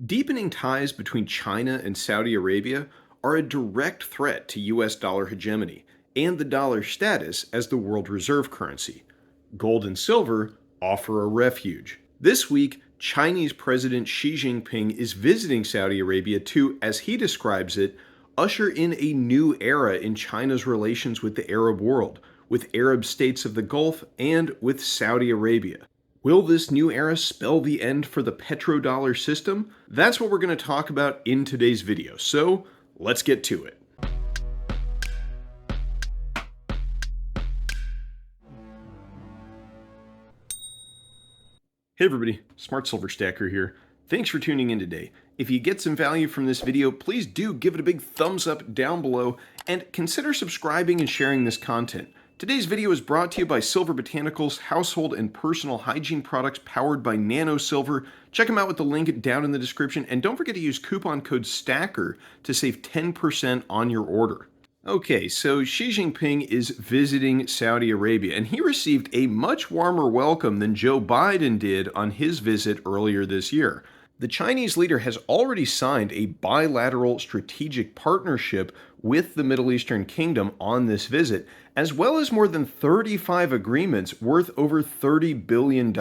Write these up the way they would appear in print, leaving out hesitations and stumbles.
Deepening ties between China and Saudi Arabia are a direct threat to US dollar hegemony and the dollar's status as the world reserve currency. Gold and silver offer a refuge. This week, Chinese President Xi Jinping is visiting Saudi Arabia to, as he describes it, usher in a new era in China's relations with the Arab world, with Arab states of the Gulf, and with Saudi Arabia. Will this new era spell the end for the petrodollar system? That's what we're going to talk about in today's video, so let's get to it. Hey everybody, Smart Silver Stacker here. Thanks for tuning in today. If you get some value from this video, please do give it a big thumbs up down below and consider subscribing and sharing this content. Today's video is brought to you by Silver Botanicals, household and personal hygiene products powered by Nano Silver. Check them out with the link down in the description, and don't forget to use coupon code STACKER to save 10% on your order. Okay, so Xi Jinping is visiting Saudi Arabia, and he received a much warmer welcome than Joe Biden did on his visit earlier this year. The Chinese leader has already signed a bilateral strategic partnership with the Middle Eastern Kingdom on this visit, as well as more than 35 agreements worth over $30 billion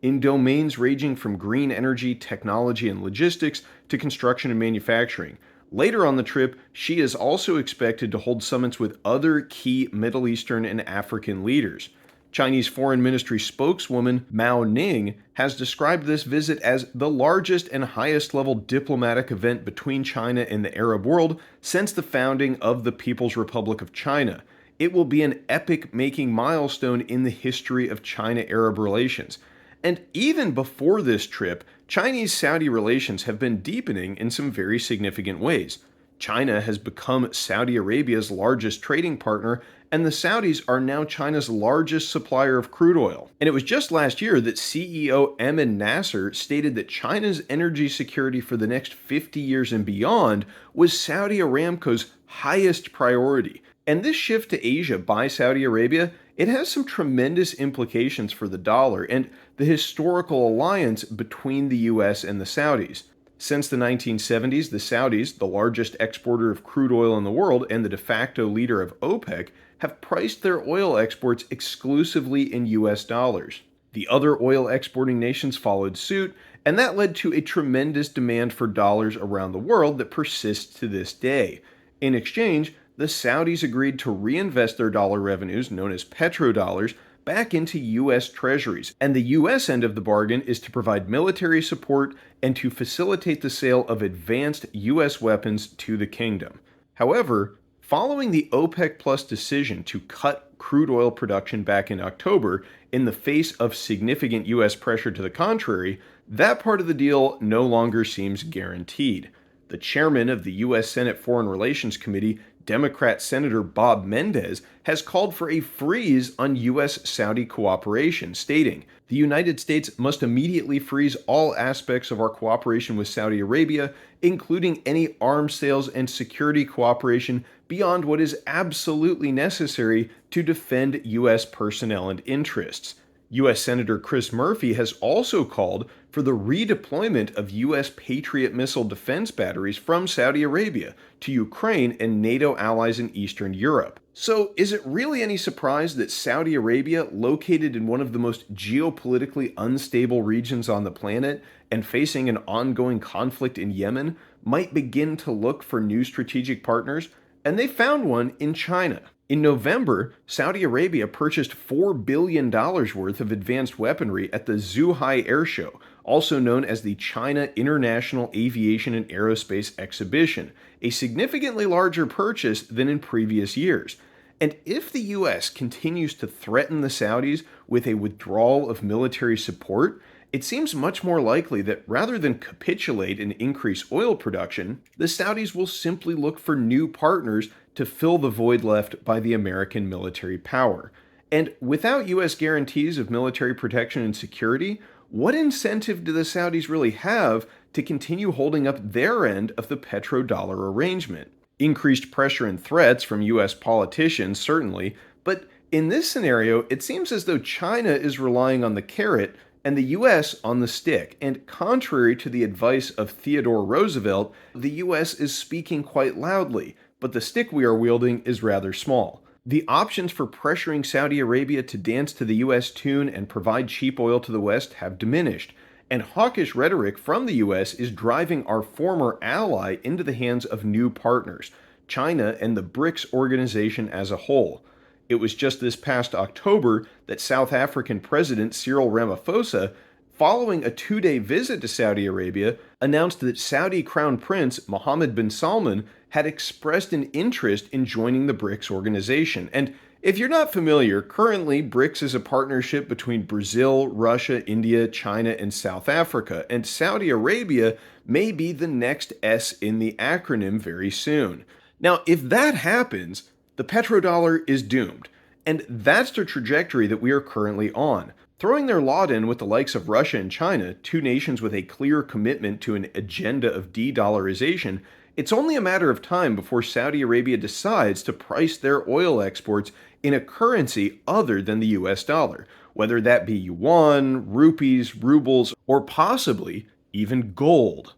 in domains ranging from green energy, technology, and logistics to construction and manufacturing. Later on the trip, Xi is also expected to hold summits with other key Middle Eastern and African leaders. Chinese Foreign Ministry spokeswoman Mao Ning has described this visit as the largest and highest level diplomatic event between China and the Arab world since the founding of the People's Republic of China. It will be an epic-making milestone in the history of China-Arab relations. And even before this trip, Chinese-Saudi relations have been deepening in some very significant ways. China has become Saudi Arabia's largest trading partner, and the Saudis are now China's largest supplier of crude oil. And it was just last year that CEO Emin Nasser stated that China's energy security for the next 50 years and beyond was Saudi Aramco's highest priority. And this shift to Asia by Saudi Arabia, it has some tremendous implications for the dollar and the historical alliance between the US and the Saudis. Since the 1970s, the Saudis, the largest exporter of crude oil in the world and the de facto leader of OPEC, have priced their oil exports exclusively in US dollars. The other oil exporting nations followed suit, and that led to a tremendous demand for dollars around the world that persists to this day. In exchange, the Saudis agreed to reinvest their dollar revenues, known as petrodollars, back into U.S. Treasuries, and the U.S. end of the bargain is to provide military support and to facilitate the sale of advanced U.S. weapons to the kingdom. However, following the OPEC Plus decision to cut crude oil production back in October, in the face of significant U.S. pressure to the contrary, that part of the deal no longer seems guaranteed. The chairman of the U.S. Senate Foreign Relations Committee, Democrat Senator Bob Mendez, has called for a freeze on U.S.-Saudi cooperation, stating, "The United States must immediately freeze all aspects of our cooperation with Saudi Arabia, including any arms sales and security cooperation beyond what is absolutely necessary to defend U.S. personnel and interests." U.S. Senator Chris Murphy has also called for the redeployment of U.S. Patriot missile defense batteries from Saudi Arabia to Ukraine and NATO allies in Eastern Europe. So, is it really any surprise that Saudi Arabia, located in one of the most geopolitically unstable regions on the planet and facing an ongoing conflict in Yemen, might begin to look for new strategic partners? And they found one in China. In November, Saudi Arabia purchased $4 billion worth of advanced weaponry at the Zhuhai Air Show, also known as the China International Aviation and Aerospace Exhibition, a significantly larger purchase than in previous years. And if the US continues to threaten the Saudis with a withdrawal of military support, it seems much more likely that rather than capitulate and increase oil production, the Saudis will simply look for new partners to fill the void left by the American military power. And without U.S. guarantees of military protection and security, what incentive do the Saudis really have to continue holding up their end of the petrodollar arrangement? Increased pressure and threats from U.S. politicians, certainly, but in this scenario, it seems as though China is relying on the carrot and the US on the stick. And contrary to the advice of Theodore Roosevelt, the US is speaking quite loudly, but the stick we are wielding is rather small. The options for pressuring Saudi Arabia to dance to the US tune and provide cheap oil to the West have diminished, and hawkish rhetoric from the US is driving our former ally into the hands of new partners, China and the BRICS organization as a whole. It was just this past October that South African President Cyril Ramaphosa, following a 2-day visit to Saudi Arabia, announced that Saudi Crown Prince Mohammed bin Salman had expressed an interest in joining the BRICS organization. And if you're not familiar, currently BRICS is a partnership between Brazil, Russia, India, China, and South Africa, and Saudi Arabia may be the next S in the acronym very soon. Now, if that happens, the petrodollar is doomed, and that's the trajectory that we are currently on. Throwing their lot in with the likes of Russia and China, two nations with a clear commitment to an agenda of de-dollarization, it's only a matter of time before Saudi Arabia decides to price their oil exports in a currency other than the US dollar, whether that be yuan, rupees, rubles, or possibly even gold.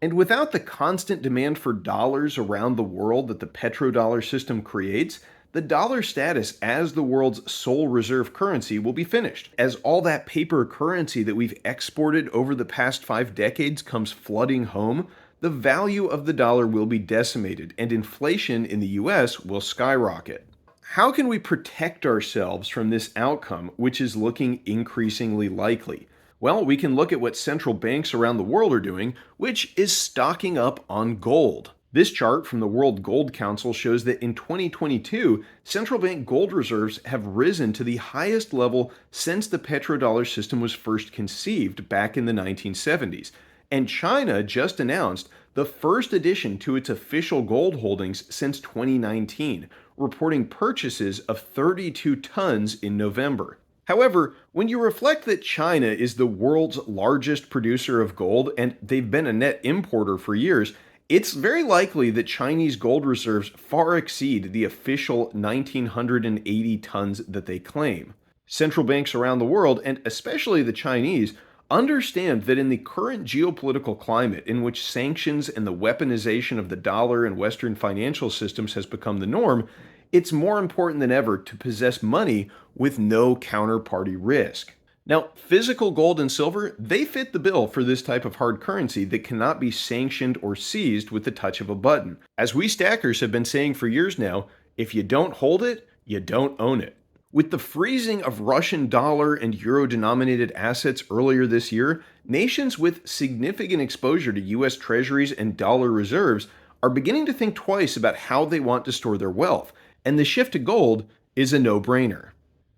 And without the constant demand for dollars around the world that the petrodollar system creates, the dollar status as the world's sole reserve currency will be finished. As all that paper currency that we've exported over the past 5 decades comes flooding home, the value of the dollar will be decimated and inflation in the US will skyrocket. How can we protect ourselves from this outcome, which is looking increasingly likely? Well, we can look at what central banks around the world are doing, which is stocking up on gold. This chart from the World Gold Council shows that in 2022, central bank gold reserves have risen to the highest level since the petrodollar system was first conceived back in the 1970s. And China just announced the first addition to its official gold holdings since 2019, reporting purchases of 32 tons in November. However, when you reflect that China is the world's largest producer of gold and they've been a net importer for years, it's very likely that Chinese gold reserves far exceed the official 1,980 tons that they claim. Central banks around the world, and especially the Chinese, understand that in the current geopolitical climate in which sanctions and the weaponization of the dollar and Western financial systems has become the norm, it's more important than ever to possess money with no counterparty risk. Now, physical gold and silver, they fit the bill for this type of hard currency that cannot be sanctioned or seized with the touch of a button. As we stackers have been saying for years now, if you don't hold it, you don't own it. With the freezing of Russian dollar and euro-denominated assets earlier this year, nations with significant exposure to US Treasuries and dollar reserves are beginning to think twice about how they want to store their wealth, and the shift to gold is a no-brainer.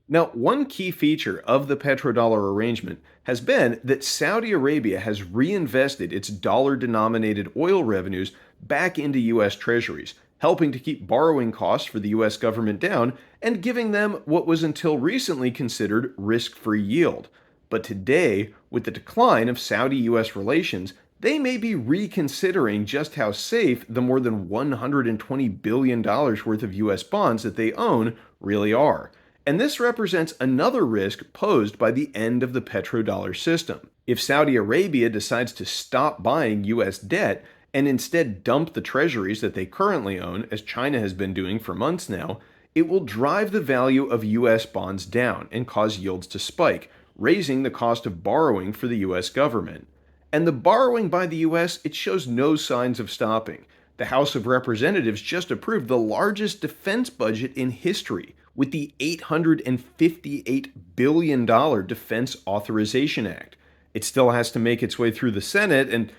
Now, one key feature of the petrodollar arrangement has been that Saudi Arabia has reinvested its dollar-denominated oil revenues back into US Treasuries, helping to keep borrowing costs for the US government down and giving them what was until recently considered risk-free yield. But today, with the decline of Saudi-US relations, they may be reconsidering just how safe the more than $120 billion worth of US bonds that they own really are. And this represents another risk posed by the end of the petrodollar system. If Saudi Arabia decides to stop buying US debt and instead dump the treasuries that they currently own, as China has been doing for months now, it will drive the value of US bonds down and cause yields to spike, raising the cost of borrowing for the US government. And the borrowing by the US, it shows no signs of stopping. The House of Representatives just approved the largest defense budget in history, with the $858 billion Defense Authorization Act. It still has to make its way through the Senate, and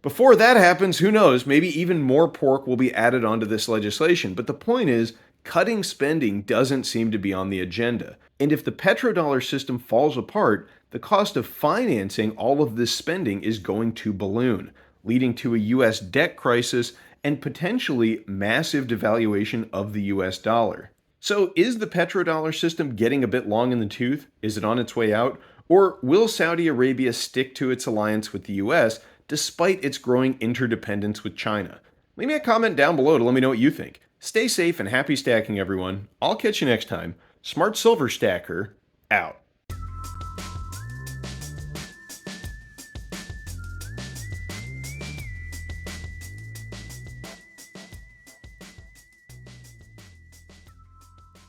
before that happens, who knows, maybe even more pork will be added onto this legislation. But the point is, cutting spending doesn't seem to be on the agenda. And if the petrodollar system falls apart, the cost of financing all of this spending is going to balloon, leading to a US debt crisis and potentially massive devaluation of the US dollar. So is the petrodollar system getting a bit long in the tooth? Is it on its way out? Or will Saudi Arabia stick to its alliance with the US despite its growing interdependence with China? Leave me a comment down below to let me know what you think. Stay safe and happy stacking, everyone. I'll catch you next time. Smart Silver Stacker, out.